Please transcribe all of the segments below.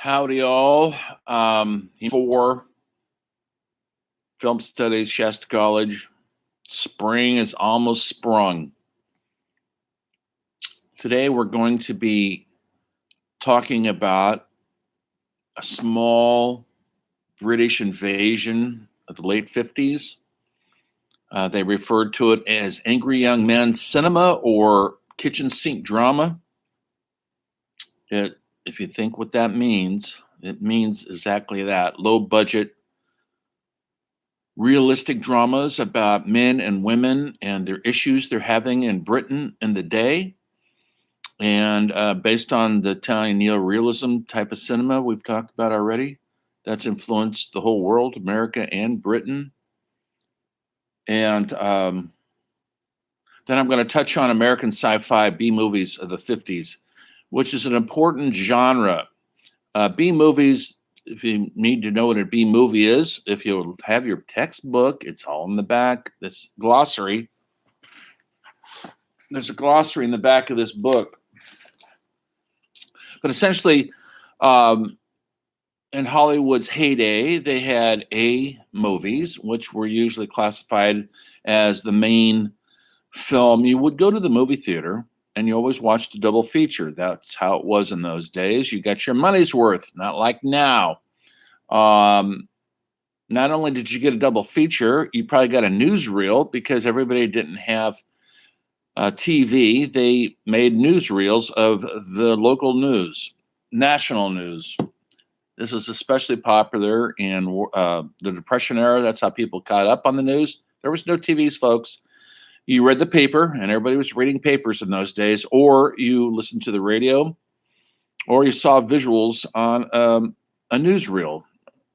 Howdy, all. For Film Studies, Shasta College. Spring is almost sprung. Today, we're going to be talking about a small British invasion of the late 50s. They referred to it as Angry Young Men Cinema or Kitchen Sink Drama. If you think what that means, it means exactly that. Low budget, realistic dramas about men and women and their issues they're having in Britain in the day. And based on the Italian neorealism type of cinema we've talked about already, that's influenced the whole world, America and Britain. And then I'm going to touch on American sci-fi B movies of the 50s, which is an important genre. B movies, if you need to know what a B movie is, if you have your textbook, it's all in the back. This glossary. There's a glossary in the back of this book. But essentially, in Hollywood's heyday, they had A movies, which were usually classified as the main film. You would go to the movie theater and you always watched a double feature. That's how it was in those days. You got your money's worth, not like now. Not only did you get a double feature, you probably got a newsreel because everybody didn't have TV. They made newsreels of the local news, national news. This is especially popular in the Depression era. That's how people caught up on the news. There was no TVs, folks. You read the paper, and everybody was reading papers in those days, or you listened to the radio, or you saw visuals on a newsreel.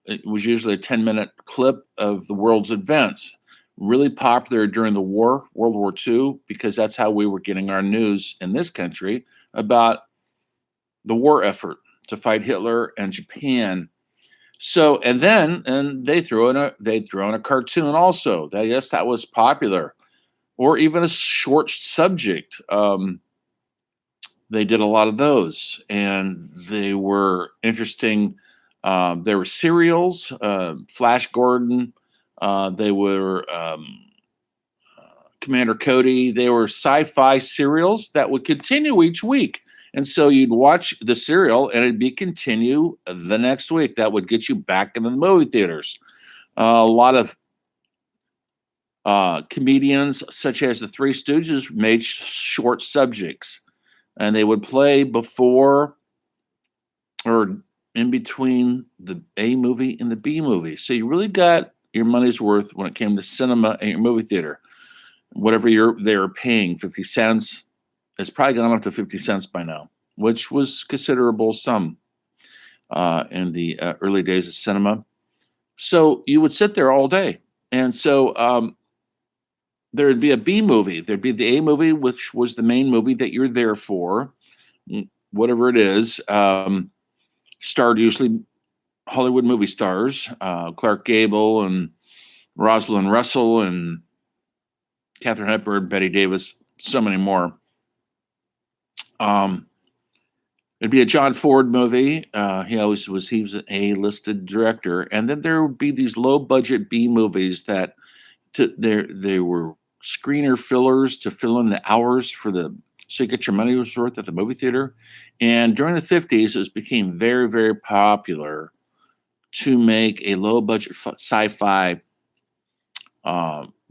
It was usually a 10-minute clip of the world's events. Really popular during the war, World War II, because that's how we were getting our news in this country about the war effort to fight Hitler and Japan. So, and they threw in a cartoon also. Yes, that was popular, or even a short subject. They did a lot of those, and they were interesting. There were serials, Flash Gordon. They were Commander Cody. They were sci-fi serials that would continue each week. And so you'd watch the serial and it'd be continue the next week. That would get you back into the movie theaters. A lot of comedians, such as the Three Stooges, made short subjects. And they would play before or in between the A movie and the B movie. So you really got your money's worth when it came to cinema and your movie theater. Whatever they were paying, 50 cents. It's probably gone up to 50 cents by now, which was considerable sum in the early days of cinema. So you would sit there all day. And so there would be a B movie. There'd be the A movie, which was the main movie that you're there for, whatever it is. Starred usually Hollywood movie stars, Clark Gable and Rosalind Russell and Katharine Hepburn, Betty Davis, so many more. It'd be a John Ford movie. He was an A-listed director, and then there would be these low-budget B movies that they were screener fillers to fill in the hours so you get your money's worth at the movie theater. And during the 50s, it became very, very popular to make a low-budget sci-fi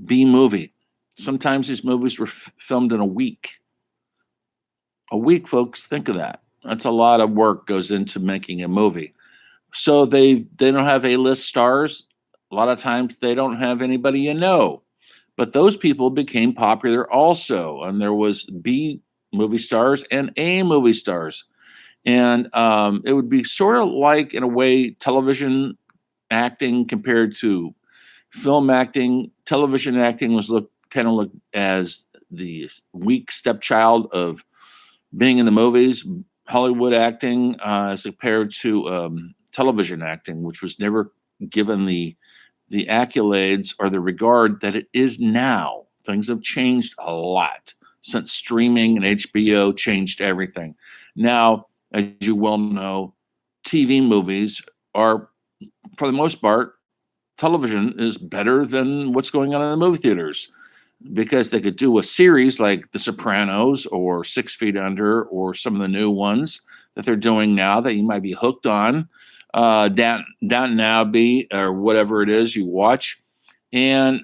B movie. Sometimes these movies were filmed in a week. A week, folks, think of that. That's a lot of work goes into making a movie. So they don't have A-list stars. A lot of times they don't have anybody you know. But those people became popular also. And there was B movie stars and A movie stars. And it would be sort of like, in a way, television acting compared to film acting. Television acting was kind of looked as the weak stepchild of being in the movies. Hollywood acting as compared to television acting, which was never given the accolades or the regard that it is now. Things have changed a lot since streaming and HBO changed everything. Now, as you well know, TV movies are, for the most part, television is better than what's going on in the movie theaters because they could do a series like The Sopranos or 6 Feet Under or some of the new ones that they're doing now that you might be hooked on, Downton Abbey or whatever it is you watch. And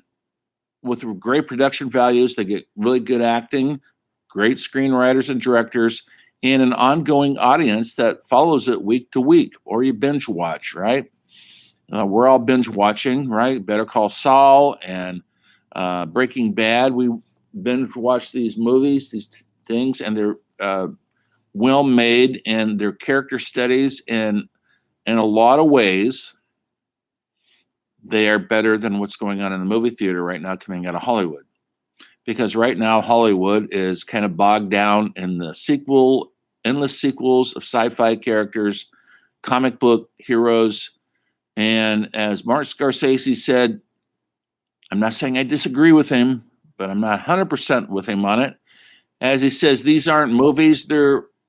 with great production values, they get really good acting, great screenwriters and directors, and an ongoing audience that follows it week to week, or you binge watch, right? We're all binge watching, right? Better Call Saul and Breaking Bad. We binge watch these movies, these things, and they're well made and their character studies. And in a lot of ways, they are better than what's going on in the movie theater right now coming out of Hollywood. Because right now, Hollywood is kind of bogged down in the endless sequels of sci-fi characters, comic book heroes. And as Martin Scorsese said, I'm not saying I disagree with him, but I'm not 100% with him on it. As he says, these aren't movies;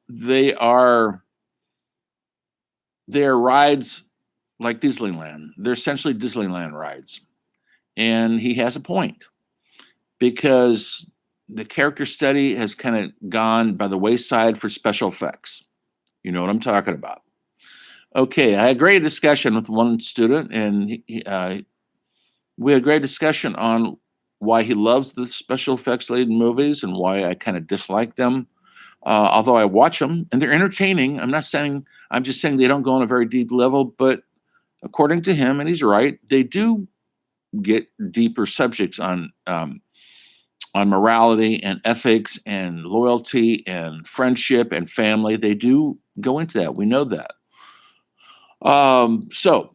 they are rides like Disneyland. They're essentially Disneyland rides, and he has a point because the character study has kind of gone by the wayside for special effects. You know what I'm talking about. Okay, I had a great discussion with one student, and we had a great discussion on why he loves the special effects laden movies and why I kind of dislike them. Although I watch them and they're entertaining. I'm just saying they don't go on a very deep level, but according to him, and he's right, they do get deeper subjects on morality and ethics and loyalty and friendship and family. They do go into that. We know that. So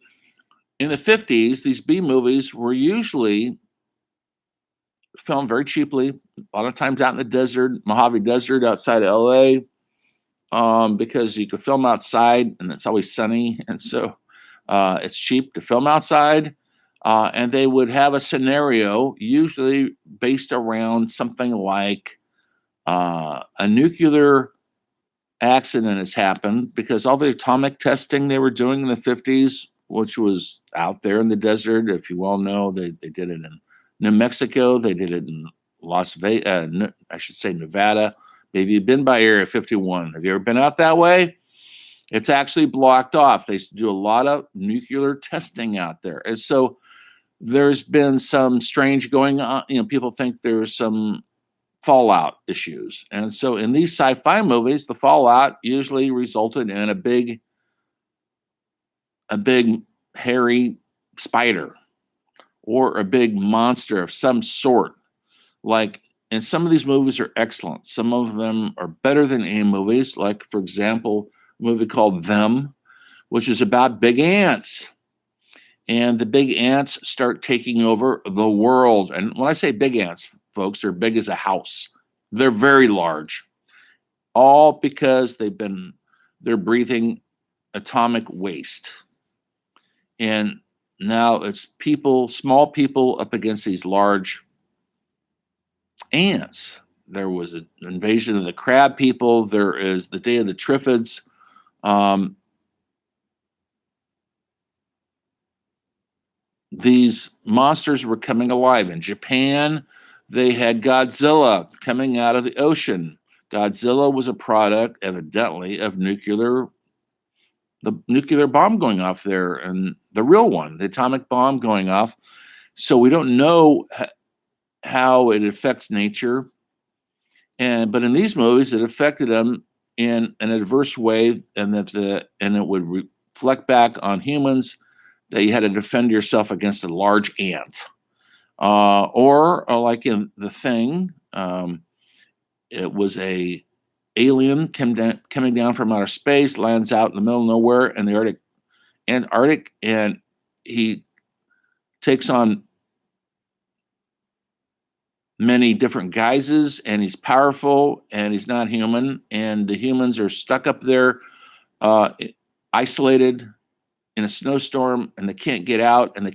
in the 50s, these B movies were usually filmed very cheaply, a lot of times out in the desert, Mojave Desert outside of LA, because you could film outside and it's always sunny. And so it's cheap to film outside. And they would have a scenario usually based around something like a nuclear accident has happened because all the atomic testing they were doing in the 50s, which was out there in the desert, if you well know, they did it in New Mexico, they did it in Las Vegas, I should say Nevada. Maybe you've been by Area 51. Have you ever been out that way? It's actually blocked off. They used to do a lot of nuclear testing out there. And so there's been some strange going on. You know, people think there's some fallout issues. And so in these sci-fi movies, the fallout usually resulted in a big hairy spider or a big monster of some sort. Like, and some of these movies are excellent. Some of them are better than A movies. Like, for example, a movie called Them, which is about big ants. And the big ants start taking over the world. And when I say big ants, folks, they're big as a house. They're very large, all because they're breathing atomic waste. And now it's people, small people up against these large ants. There was an invasion of the crab people. There is the Day of the Triffids. These monsters were coming alive. In Japan, they had Godzilla coming out of the ocean. Godzilla was a product, evidently, of the nuclear bomb going off there, and the real one, the atomic bomb going off. So we don't know how it affects nature, but in these movies, it affected them in an adverse way, and it would reflect back on humans that you had to defend yourself against a large ant, or like in The Thing, it was a alien coming down from outer space, lands out in the middle of nowhere in the Antarctic, and he takes on many different guises, and he's powerful, and he's not human, and the humans are stuck up there, isolated in a snowstorm, and they can't get out, and they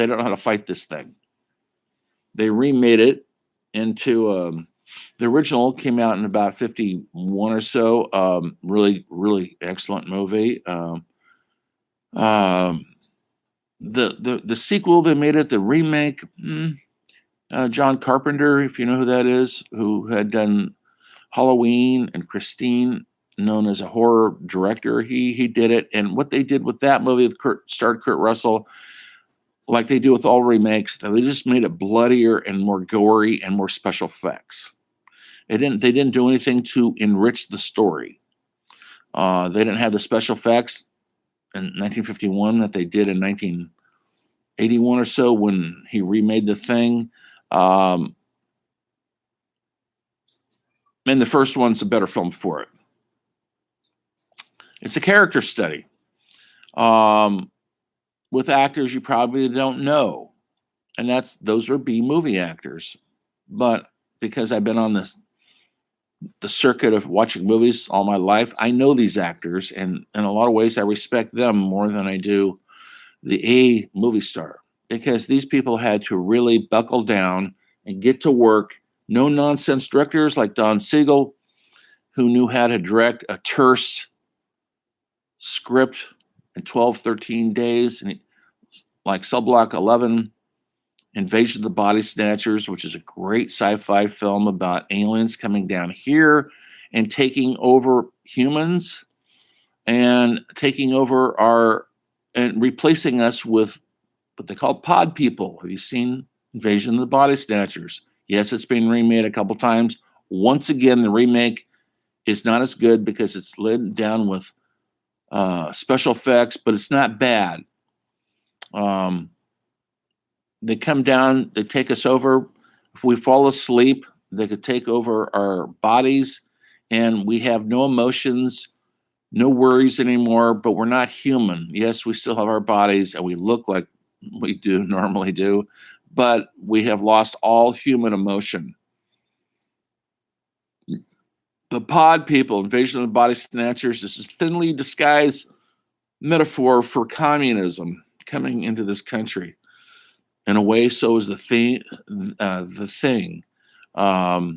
don't know how to fight this thing. They remade it into the original came out in about 51 or so. Really, really excellent movie. Um, the sequel they made it, the remake. John Carpenter, if you know who that is, who had done Halloween and Christine, known as a horror director. He did it, and what they did with that movie with starred Kurt Russell, like they do with all remakes, they just made it bloodier and more gory and more special effects. They didn't do anything to enrich the story. They didn't have the special effects in 1951 that they did in 1981 or so when he remade The Thing. Um, and the first one's a better film for it. It's a character study um, with actors you probably don't know, and those are B movie actors. But because I've been on the circuit of watching movies all my life, I know these actors, and in a lot of ways, I respect them more than I do the A movie star because these people had to really buckle down and get to work. No nonsense directors like Don Siegel, who knew how to direct a terse script in 12, 13 days, and like Subblock 11, Invasion of the Body Snatchers, which is a great sci-fi film about aliens coming down here and taking over humans and taking over and replacing us with what they call pod people. Have you seen Invasion of the Body Snatchers? Yes, it's been remade a couple times. Once again, the remake is not as good because it's laid down with special effects, but it's not bad. Um, they come down, they take us over. If we fall asleep, they could take over our bodies, and we have no emotions, no worries anymore, but we're not human. Yes, we still have our bodies, and we look like we do normally do, but we have lost all human emotion. The pod people, Invasion of the Body Snatchers, this is thinly disguised metaphor for communism coming into this country. In a way, so is the thing. The thing. Um,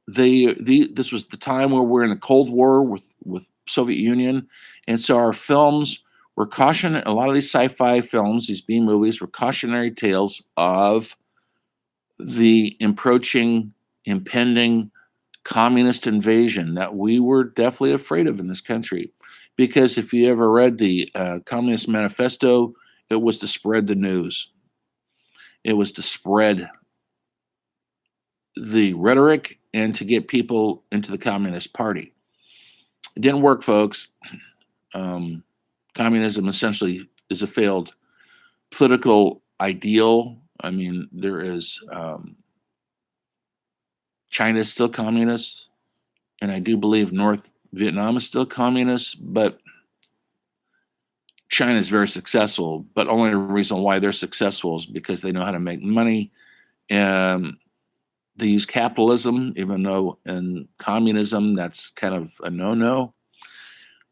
this was the time where we're in a Cold War with Soviet Union, and so our films were cautionary. A lot of these sci-fi films, these B movies, were cautionary tales of the approaching, impending communist invasion that we were definitely afraid of in this country. Because if you ever read the Communist Manifesto, it was to spread the news. It was to spread the rhetoric and to get people into the Communist Party. It didn't work, folks. Um, Communism essentially is a failed political ideal. I mean, there is China is still communist, and I do believe North Vietnam is still communist, but China is very successful. But only the reason why they're successful is because they know how to make money. And they use capitalism, even though in communism that's kind of a no-no.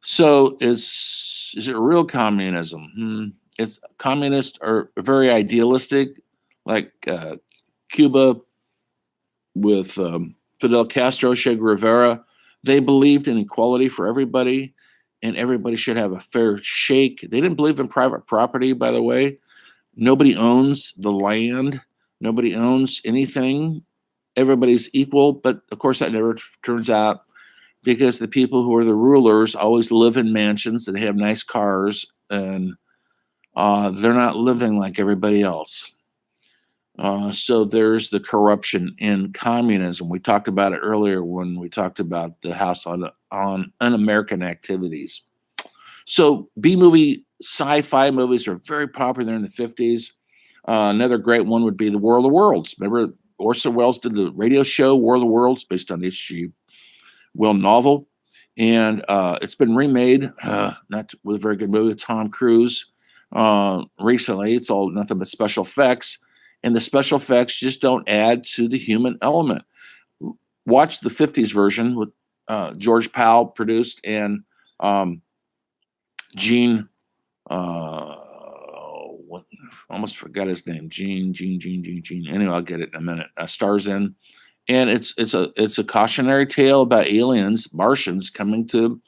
So is it real communism? It's communists are very idealistic, like Cuba with Fidel Castro, Che Guevara. They believed in equality for everybody, and everybody should have a fair shake. They didn't believe in private property, by the way. Nobody owns the land. Nobody owns anything. Everybody's equal, but of course that never turns out because the people who are the rulers always live in mansions and have nice cars, and they're not living like everybody else. So there's the corruption in communism. We talked about it earlier when we talked about the House on Un-American Activities. So B-movie sci-fi movies are very popular in the 50s. Another great one would be The War of the Worlds. Remember Orson Welles did the radio show War of the Worlds based on the H.G. Wells novel. And it's been remade, not with a very good movie with Tom Cruise recently. It's all nothing but special effects. And the special effects just don't add to the human element. Watch the 50s version with George Powell produced and Gene, almost forgot his name. Gene. Anyway, I'll get it in a minute. Stars in, and it's a cautionary tale about aliens, Martians coming to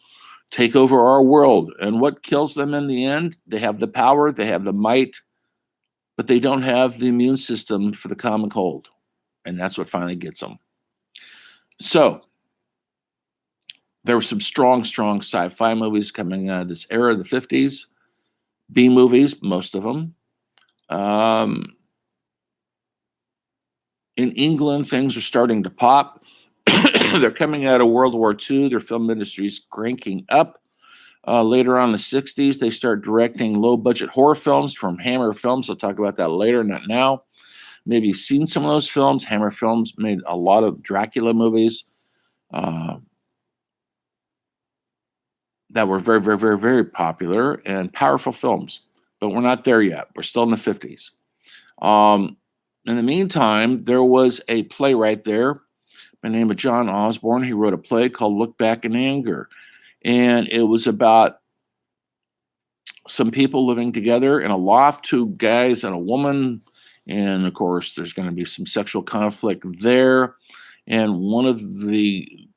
take over our world. And what kills them in the end? They have the power, they have the might, but they don't have the immune system for the common cold. And that's what finally gets them. So there were some strong sci-fi movies coming out of this era, the 50s. B movies, most of them. Um, in England, things are starting to pop. They're coming out of World War II. Their film industry's cranking up. Later on in the 60s, they start directing low-budget horror films from Hammer Films. I'll talk about that later, not now. Maybe you've seen some of those films. Hammer Films made a lot of Dracula movies that were very popular and powerful films. But we're not there yet. We're still in the 50s. In the meantime, there was a playwright there by the name of John Osborne. He wrote a play called Look Back in Anger. And it was about some people living together in a loft, two guys and a woman. And of course, there's going to be some sexual conflict there. And one of the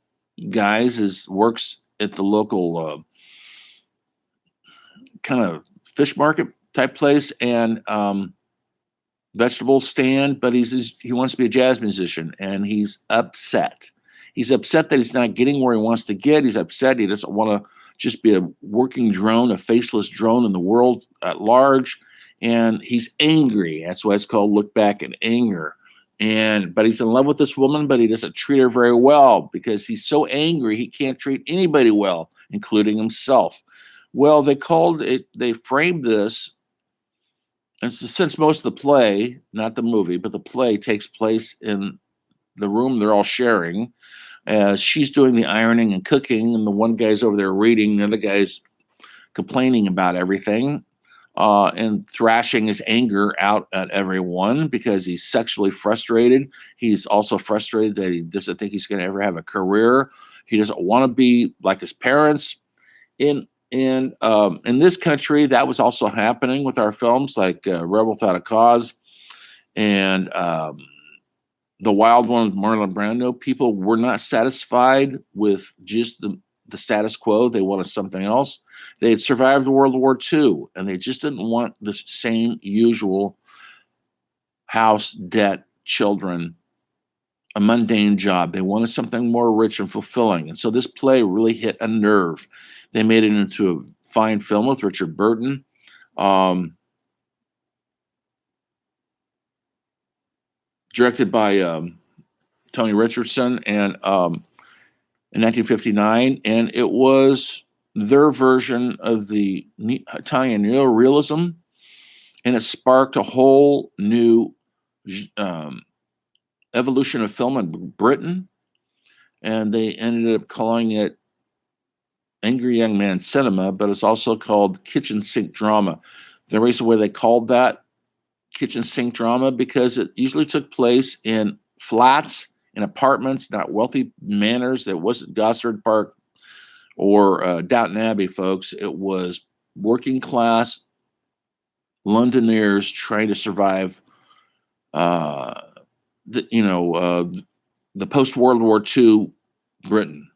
guys works at the local kind of fish market type place and vegetable stand, but he wants to be a jazz musician, and he's upset. He's upset that he's not getting where he wants to get. He's upset he doesn't want to just be a working drone, a faceless drone in the world at large, and he's angry. That's why it's called Look Back in Anger. But he's in love with this woman, but he doesn't treat her very well because he's so angry he can't treat anybody well, including himself. Well, they framed this. And so since most of the play, not the movie, but the play takes place in the room they're all sharing, she's doing the ironing and cooking, and the one guy's over there reading, the other guy's complaining about everything and thrashing his anger out at everyone because he's sexually frustrated. He's also frustrated that he doesn't think he's going to ever have a career. He doesn't want to be like his parents. In this country, that was also happening with our films like Rebel Without a Cause and The Wild One with Marlon Brando. People were not satisfied with just the status quo. They wanted something else. They had survived World War II, and they just didn't want the same usual house, debt, children, a mundane job. They wanted something more rich and fulfilling. And so this play really hit a nerve. They made it into a fine film with Richard Burton. Directed by Tony Richardson and in 1959. And it was their version of the Italian neorealism. And it sparked a whole new evolution of film in Britain. And they ended up calling it Angry Young Man Cinema, but it's also called kitchen sink drama. The reason why they called that kitchen sink drama because it usually took place in flats, in apartments, not wealthy manors. That wasn't Gosford Park or Downton Abbey, folks. It was working class Londoners trying to survive. The post World War II Britain.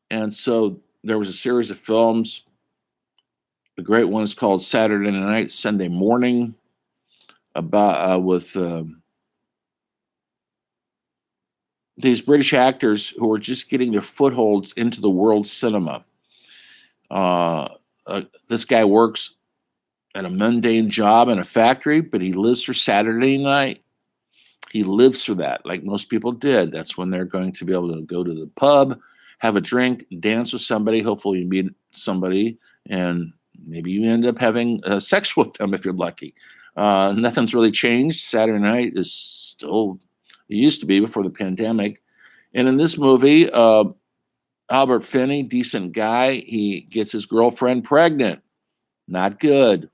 And so there was a series of films. The great one is called Saturday Night, Sunday Morning, about with these British actors who were just getting their footholds into the world cinema. This guy works at a mundane job in a factory, but he lives for Saturday night. He lives for that, like most people did. That's when they're going to be able to go to the pub, have a drink, dance with somebody. Hopefully you meet somebody, and maybe you end up having sex with them if you're lucky. Nothing's really changed. Saturday night is still, it used to be before the pandemic. And in this movie, Albert Finney, decent guy, he gets his girlfriend pregnant. Not good.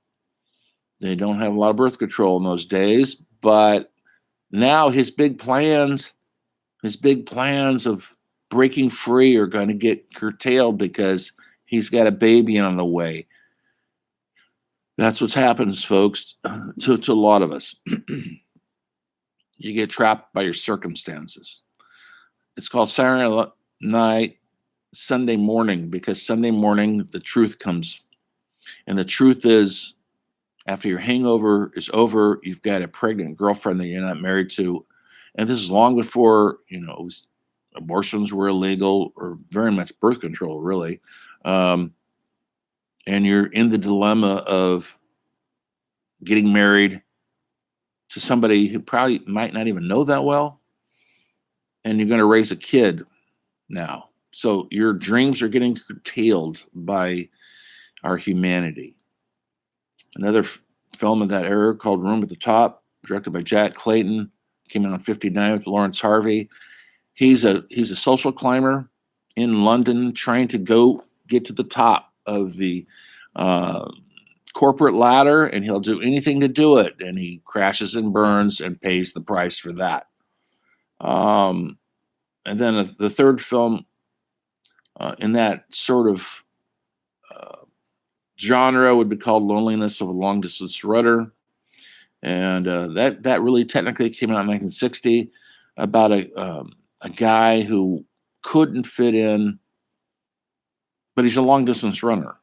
They don't have a lot of birth control in those days, but now his big plans of breaking free are going to get curtailed because he's got a baby on the way. That's what's happened, folks, to a lot of us. You get trapped by your circumstances. It's called Saturday Night, Sunday morning, because Sunday morning the truth comes. And the truth is, after your hangover is over, you've got a pregnant girlfriend that you're not married to. And this is long before, abortions were illegal, or very much birth control, really. Um, and you're in the dilemma of getting married to somebody who probably might not even know that well, and you're going to raise a kid now. So your dreams are getting curtailed by our humanity. Another film of that era called Room at the Top, directed by Jack Clayton, came out in '59 with Lawrence Harvey. He's a social climber in London, trying to go get to the top of the uh, corporate ladder, and he'll do anything to do it. And he crashes and burns and pays the price for that. Um, and then the third film in that sort of uh, genre would be called Loneliness of a Long Distance Runner. And that really technically came out in 1960, about a guy who couldn't fit in, but he's a long distance runner.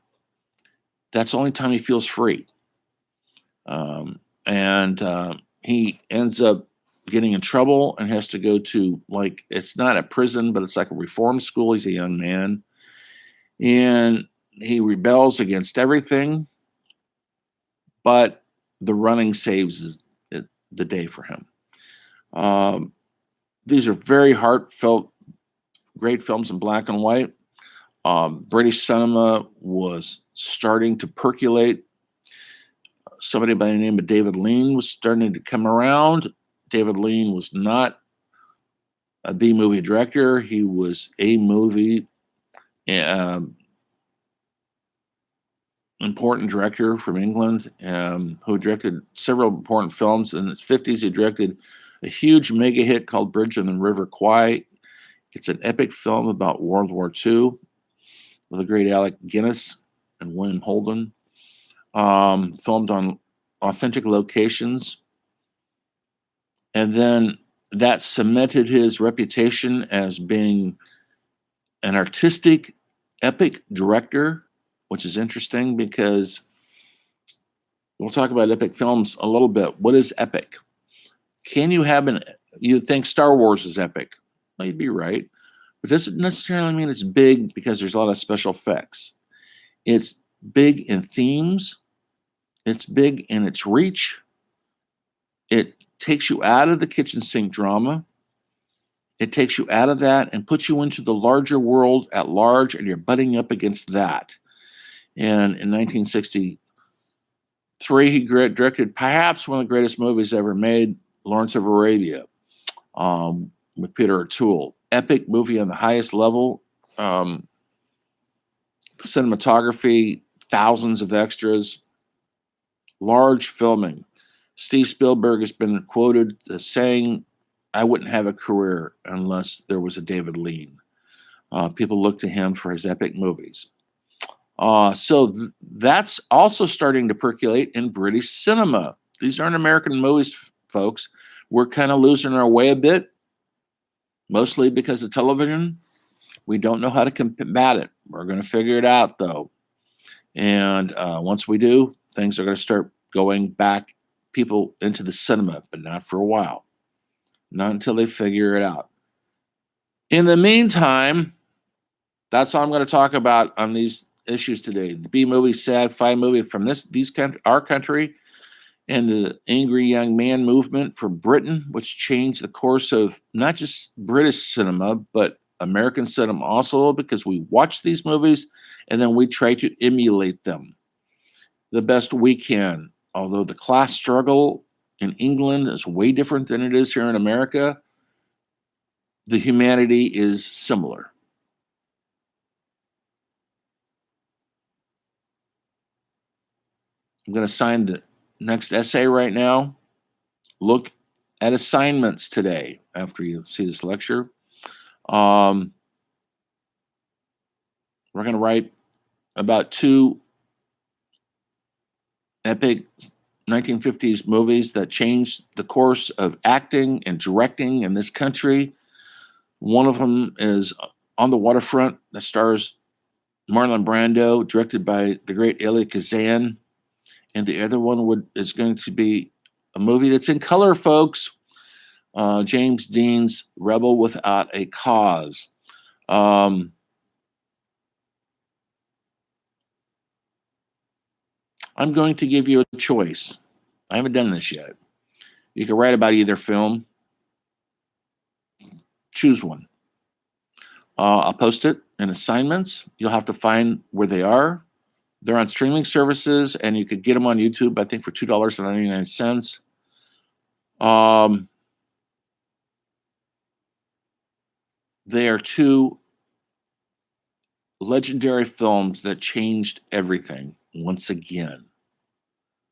That's the only time he feels free. And he ends up getting in trouble and has to go to, like, it's not a prison, but it's like a reform school. He's a young man, and he rebels against everything, but the running the day for him. Um, these are very heartfelt, great films in black and white. British cinema was starting to percolate. Somebody by the name of David Lean was starting to come around. David Lean was not a B movie director. He was a movie important director from England, who directed several important films. In his 50s, he directed a huge mega hit called Bridge on the River Kwai. It's an epic film about World War II with the great Alec Guinness and William Holden, filmed on authentic locations. And then that cemented his reputation as being an artistic, epic director, which is interesting because we'll talk about epic films a little bit. What is epic? Can you have you think Star Wars is epic? Well, you'd be right. But doesn't necessarily mean it's big because there's a lot of special effects. It's big in themes. It's big in its reach. It takes you out of the kitchen sink drama. It takes you out of that and puts you into the larger world at large, and you're butting up against that. And in 1963, he directed perhaps one of the greatest movies ever made, Lawrence of Arabia, with Peter O'Toole. Epic movie on the highest level. Cinematography, thousands of extras, large filming. Steve Spielberg has been quoted as saying, "I wouldn't have a career unless there was a David Lean." People look to him for his epic movies. That's also starting to percolate in British cinema. These aren't American movies, folks. We're kind of losing our way a bit, mostly because of television. We don't know how to combat it. We're going to figure it out, though. And once we do, things are going to start going back, people into the cinema, but not for a while. Not until they figure it out. In the meantime, that's all I'm going to talk about on these issues today. The B-movie Sci-Fi movie from our country, and the Angry Young Man movement for Britain, which changed the course of not just British cinema, but American cinema also, because we watch these movies and then we try to emulate them the best we can. Although the class struggle in England is way different than it is here in America, the humanity is similar. I'm going to sign the next essay right now. Look at assignments today after you see this lecture. We're going to write about two epic 1950s movies that changed the course of acting and directing in this country. One of them is On the Waterfront that stars Marlon Brando, directed by the great Elia Kazan. And the other one is going to be a movie that's in color, folks. James Dean's Rebel Without a Cause. I'm going to give you a choice. I haven't done this yet. You can write about either film. Choose one. I'll post it in assignments. You'll have to find where they are. They're on streaming services, and you could get them on YouTube, I think, for $2.99. They are two legendary films that changed everything once again.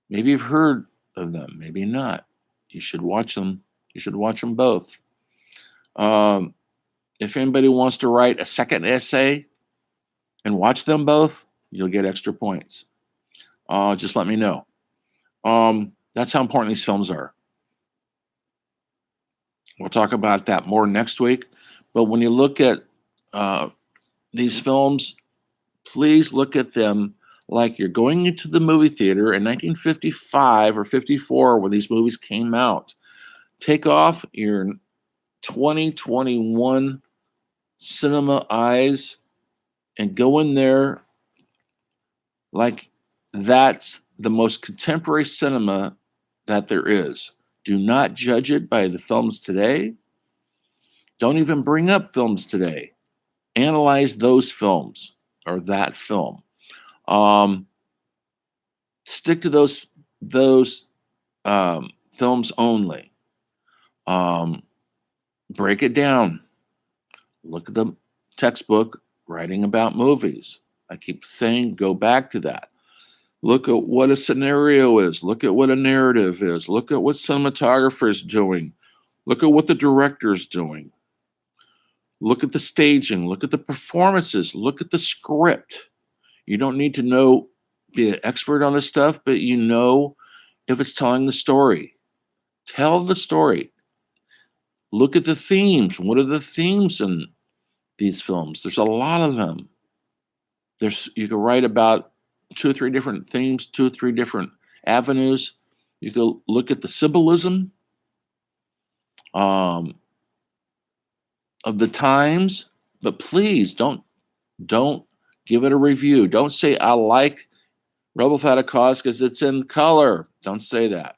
Maybe you've heard of them, maybe not. You should watch them. You should watch them both. If anybody wants to write a second essay and watch them both, you'll get extra points. Just let me know. That's how important these films are. We'll talk about that more next week. But when you look at these films, please look at them like you're going into the movie theater in 1955 or 54 when these movies came out. Take off your 2021 cinema eyes and go in there like that's the most contemporary cinema that there is. Do not judge it by the films today. Don't even bring up films today. Analyze those films or that film. Stick to those films only. Break it down. Look at the textbook writing about movies. I keep saying go back to that. Look at what a scenario is. Look at what a narrative is. Look at what cinematographer is doing. Look at what the director is doing. Look at the staging. Look at the performances. Look at the script. You don't need to be an expert on this stuff, but you know if it's telling the story. Tell the story. Look at the themes. What are the themes in these films? There's a lot of them. You can write about 2 or 3 different themes, 2 or 3 different avenues. You can look at the symbolism of the times, but please don't give it a review. Don't say I like Rebel Without a Cause because it's in color. Don't say that.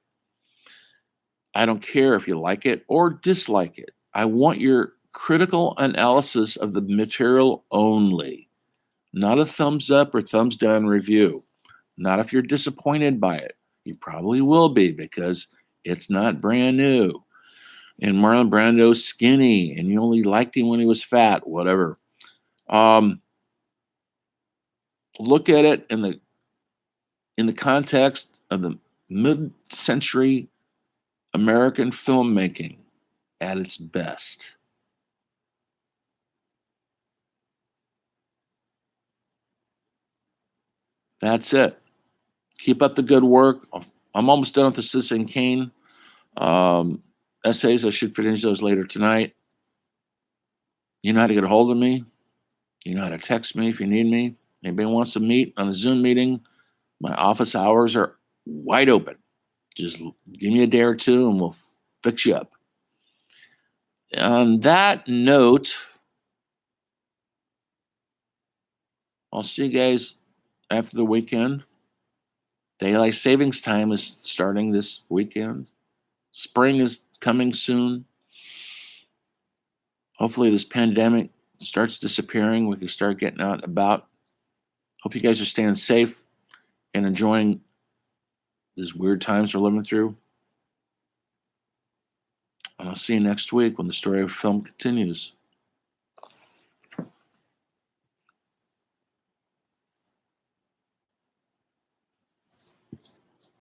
I don't care if you like it or dislike it. I want your critical analysis of the material only, not a thumbs up or thumbs down review. Not if you're disappointed by it. You probably will be because it's not brand new. And Marlon Brando's skinny and you only liked him when he was fat, whatever. Look at it in the context of the mid-century American filmmaking at its best. That's it. Keep up the good work. I'm almost done with the Citizen Kane essays. I should finish those later tonight. You know how to get a hold of me. You know how to text me if you need me. Anybody wants to meet on a Zoom meeting, my office hours are wide open. Just give me a day or two and we'll fix you up. On that note, I'll see you guys after the weekend. Daylight savings time is starting this weekend. Spring is coming soon. Hopefully this pandemic starts disappearing. We can start getting out and about. Hope you guys are staying safe and enjoying these weird times we're living through. And I'll see you next week when the story of film continues.